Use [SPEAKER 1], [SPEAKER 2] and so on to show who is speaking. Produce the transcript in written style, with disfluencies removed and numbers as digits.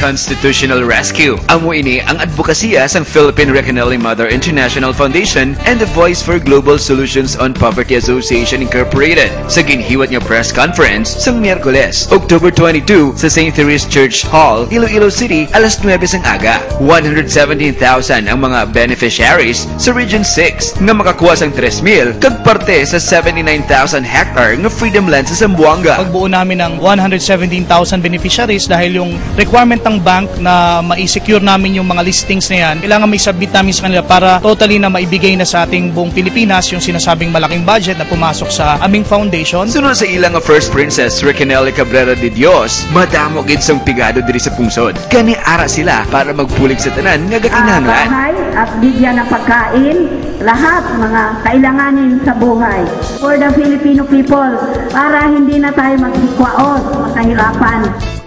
[SPEAKER 1] constitutional rescue. Amo ini ang advokasya sang Philippine Recanelli Mother International Foundation and the Voice for Global Solutions on Poverty Association Incorporated sa ginhiwat nga press conference sang Miyerkules, October 22 sa St. Therese Church Hall, Iloilo City, alas 9 sang aga. 117,000 ang mga beneficiaries sa Region 6 nga makakuha sang 3,000 kag parte sa 79,000 hectare nga freedom land sa Zamboanga.
[SPEAKER 2] Pagbuo namin ng 117,000 beneficiaries dahil yung requirement ng bank na ma-secure namin yung mga listings na yan, kailangan may submit namin sa kanila para totally na maibigay na sa ating buong Pilipinas yung sinasabing malaking budget na pumasok sa aming foundation.
[SPEAKER 1] Sunod sa ilang First Princess Recanelli Cabrera de Dios, madamo gid sang pigado diri sa pungsod. Kani ara sila para magpulig sa tanan nga gakinahanglan.
[SPEAKER 3] Bahay at bigyan ng pagkain, lahat mga kailanganin sa buhay. For the Filipino people, para hindi na tayo magsikwaos, makahirapan.